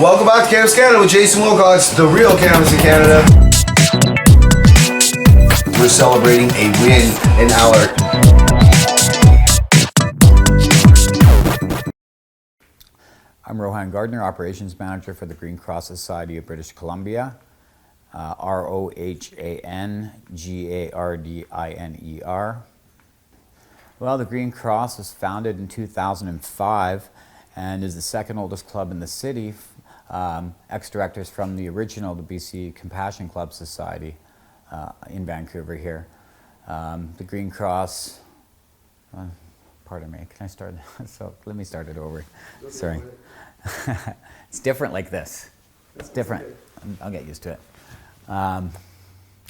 Welcome back to Cannabis Canada with Jason Wilcox, the real cannabis in Canada. We're celebrating a win in our I'm Rohan, Gardner, Operations Manager for the Green Cross Society of British Columbia, ROHANGARDINER. Well, the Green Cross was founded in 2005 and is the second oldest club in the city, ex-directors from the original, the BC Compassion Club Society in Vancouver here. The Green Cross, pardon me, can I start? So let me start it over. Sorry. It's different like this. It's different. I'll get used to it.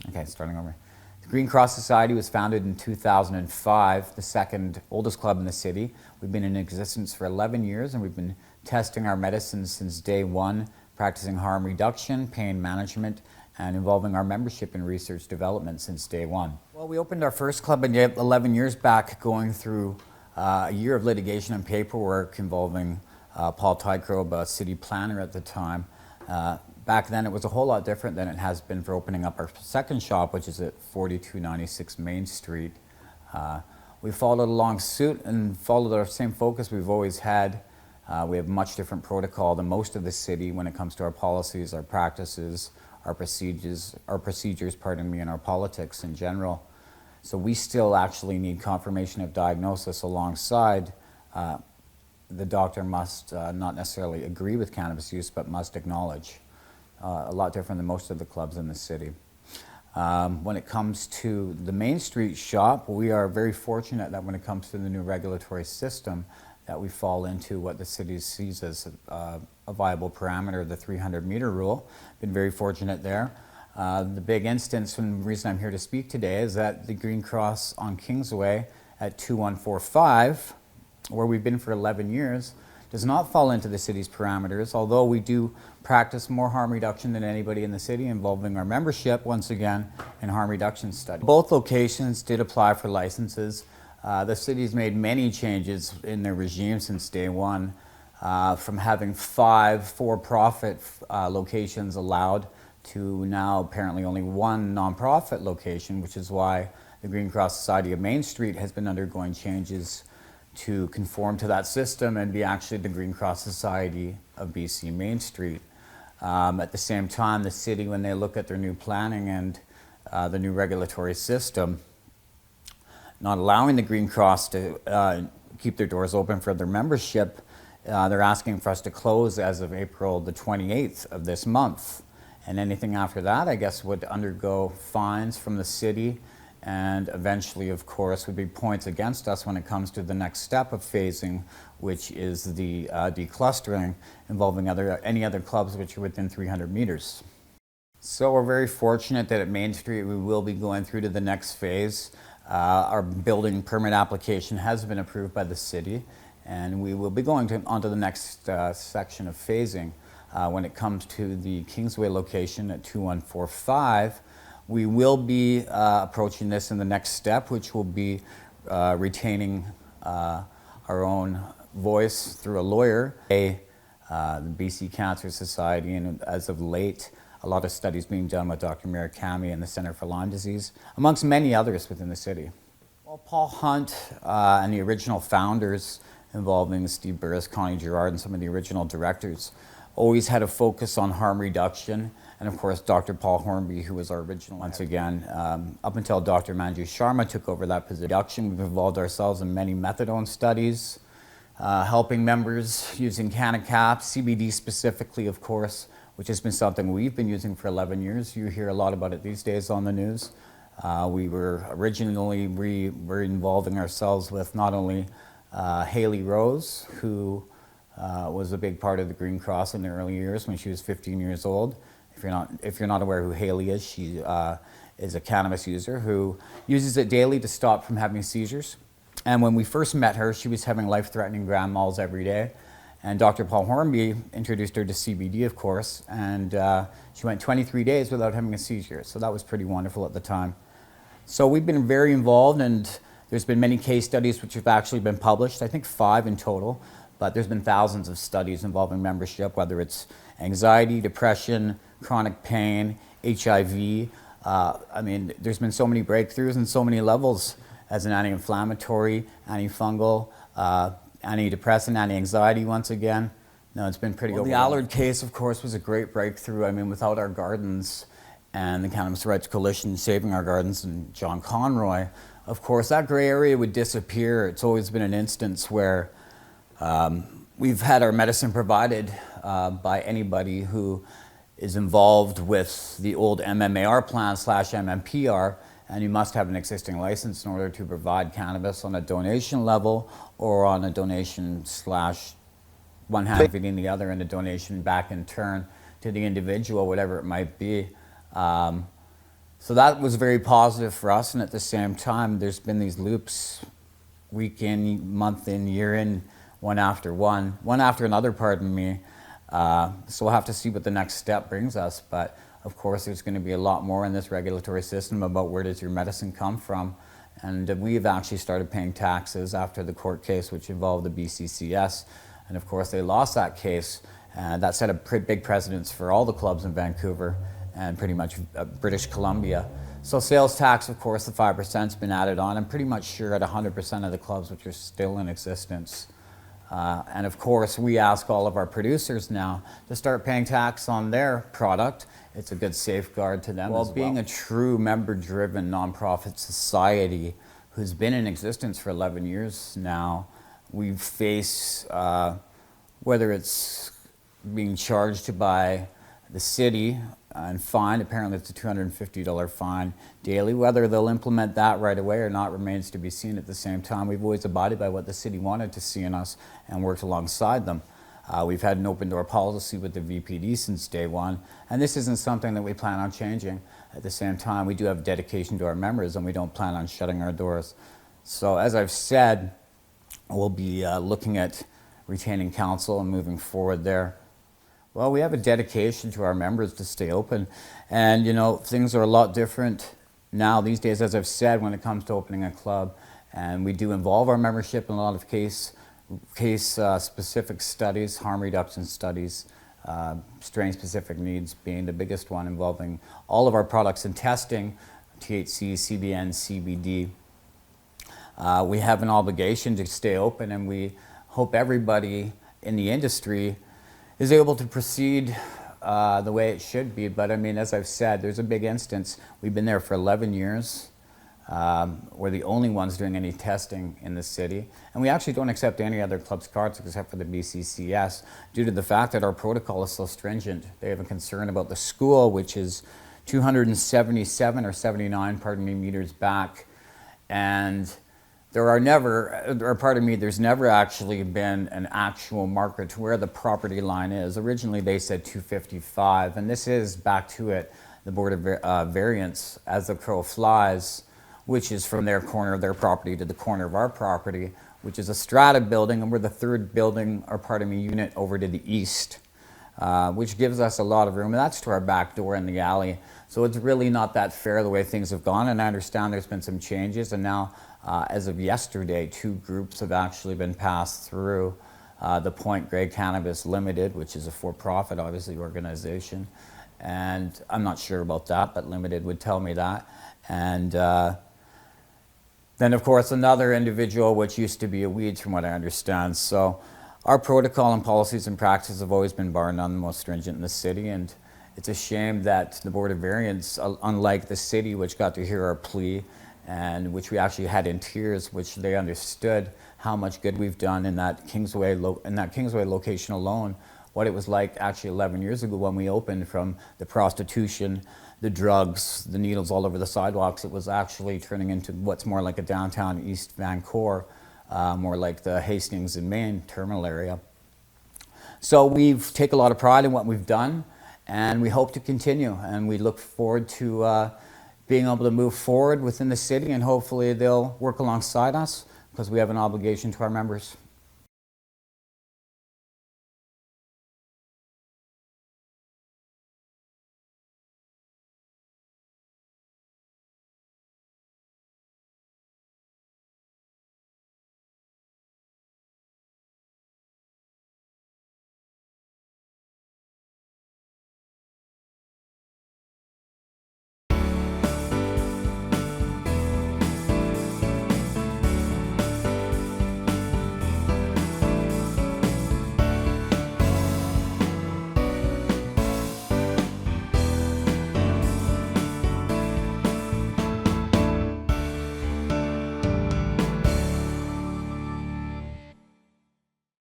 Okay, starting over. The Green Cross Society was founded in 2005, the second oldest club in the city. We've been in existence for 11 years and we've been testing our medicines since day one, practicing harm reduction, pain management, and involving our membership in research development since day one. Well, we opened our first club 11 years back, going through a year of litigation and paperwork involving Paul Tycrobe, a city planner at the time. Back then it was a whole lot different than it has been for opening up our second shop, which is at 4296 Main Street. We followed along suit and followed our same focus we've always had. We have much different protocol than most of the city when it comes to our policies, our practices, our procedures, and our politics in general. So we still actually need confirmation of diagnosis alongside. The doctor must not necessarily agree with cannabis use, but must acknowledge. A lot different than most of the clubs in the city. When it comes to the Main Street shop, we are very fortunate that when it comes to the new regulatory system, that we fall into what the city sees as a viable parameter, the 300-meter rule. Been very fortunate there. The big instance, and the reason I'm here to speak today, is that the Green Cross on Kingsway at 2145, where we've been for 11 years, does not fall into the city's parameters, although we do practice more harm reduction than anybody in the city, involving our membership, once again, in harm reduction studies. Both locations did apply for licenses. The city's made many changes in their regime since day one, from having 5 for-profit locations allowed to now apparently only 1 nonprofit location, which is why the Green Cross Society of Main Street has been undergoing changes to conform to that system and be actually the Green Cross Society of BC Main Street. At the same time, the city, when they look at their new planning and the new regulatory system, not allowing the Green Cross to keep their doors open for their membership, they're asking for us to close as of April the 28th of this month. And anything after that, I guess, would undergo fines from the city, and eventually, of course, would be points against us when it comes to the next step of phasing, which is the declustering, involving any other clubs which are within 300 meters. So we're very fortunate that at Main Street we will be going through to the next phase. Our building permit application has been approved by the city, and we will be going on to the next section of phasing. When it comes to the Kingsway location at 2145, we will be approaching this in the next step, which will be retaining our own voice through a lawyer. The BC Cancer Society, and as of late, a lot of studies being done with Dr. Murakami and the Center for Lyme Disease, amongst many others within the city. Well, Paul Hunt and the original founders, involving Steve Burris, Connie Girard, and some of the original directors, always had a focus on harm reduction. And of course, Dr. Paul Hornby, who was our original, once again, up until Dr. Manju Sharma took over that position. We've involved ourselves in many methadone studies, helping members using CannaCap, CBD specifically, of course, which has been something we've been using for 11 years. You hear a lot about it these days on the news. We were originally involving ourselves with not only Haley Rose, who was a big part of the Green Cross in the early years when she was 15 years old. If you're not aware who Haley is, she is a cannabis user who uses it daily to stop from having seizures. And when we first met her, she was having life-threatening grand mals every day. And Dr. Paul Hornby introduced her to CBD, of course, and she went 23 days without having a seizure. So that was pretty wonderful at the time. So we've been very involved, and there's been many case studies which have actually been published, I think 5 in total, but there's been thousands of studies involving membership, whether it's anxiety, depression, chronic pain, HIV. I mean, there's been so many breakthroughs and so many levels as an anti-inflammatory, antifungal, antidepressant, anti-anxiety once again. No, it's been pretty. Well, the Allard case, of course, was a great breakthrough. I mean, without our gardens and the Cannabis Rights Coalition saving our gardens and John Conroy, of course, that gray area would disappear. It's always been an instance where we've had our medicine provided by anybody who is involved with the old MMAR plan / MMPR, and you must have an existing license in order to provide cannabis on a donation level or on a donation / one hand feeding the other and a donation back in turn to the individual, whatever it might be. So that was very positive for us, and at the same time, there's been these loops, week in, month in, year in, one after another, pardon me. So we'll have to see what the next step brings us, but of course there's going to be a lot more in this regulatory system about where does your medicine come from, and we've actually started paying taxes after the court case which involved the BCCS, and of course they lost that case, and that set a big precedence for all the clubs in Vancouver and pretty much British Columbia. So sales tax, of course, the 5% has been added on. I'm pretty much sure at 100% of the clubs which are still in existence. And of course, we ask all of our producers now to start paying tax on their product. It's a good safeguard to them. Well, being a true member-driven nonprofit society who's been in existence for 11 years now, we face, whether it's being charged by the city and fined, apparently it's a $250 fine daily. Whether they'll implement that right away or not remains to be seen. At the same time, we've always abided by what the city wanted to see in us and worked alongside them. We've had an open door policy with the VPD since day one, and this isn't something that we plan on changing. At the same time, we do have dedication to our members and we don't plan on shutting our doors. So as I've said, we'll be looking at retaining counsel and moving forward there. Well, we have a dedication to our members to stay open, and you know, things are a lot different now these days, as I've said, when it comes to opening a club, and we do involve our membership in a lot of case specific studies, harm reduction studies, strain specific needs being the biggest one, involving all of our products in testing, THC, CBN, CBD. We have an obligation to stay open, and we hope everybody in the industry is able to proceed the way it should be. But I mean, as I've said, there's a big instance. We've been there for 11 years. We're the only ones doing any testing in the city. And we actually don't accept any other club's cards except for the BCCS due to the fact that our protocol is so stringent. They have a concern about the school, which is 277 or 79, pardon me, meters back. And there's never actually been an actual marker to where the property line is. Originally, they said 255, and this is back to it, the Board of Variance, as the crow flies, which is from their corner of their property to the corner of our property, which is a strata building, and we're the third building, or unit over to the east, which gives us a lot of room, and that's to our back door in the alley. So it's really not that fair the way things have gone, and I understand there's been some changes, and now as of yesterday, 2 groups have actually been passed through. The Point Grey Cannabis Limited, which is a for-profit, obviously, organization. And I'm not sure about that, but Limited would tell me that. And then, of course, another individual, which used to be a Weeds, from what I understand. So our protocol and policies and practices have always been bar none the most stringent in the city. And it's a shame that the Board of Variance, unlike the city, which got to hear our plea, and which we actually had in tears, which they understood how much good we've done in that Kingsway location alone, what it was like actually 11 years ago when we opened, from the prostitution, the drugs, the needles all over the sidewalks. It was actually turning into what's more like a downtown East Vancouver, more like the Hastings and Main terminal area. So we've taken a lot of pride in what we've done, and we hope to continue, and we look forward to being able to move forward within the city, and hopefully they'll work alongside us because we have an obligation to our members.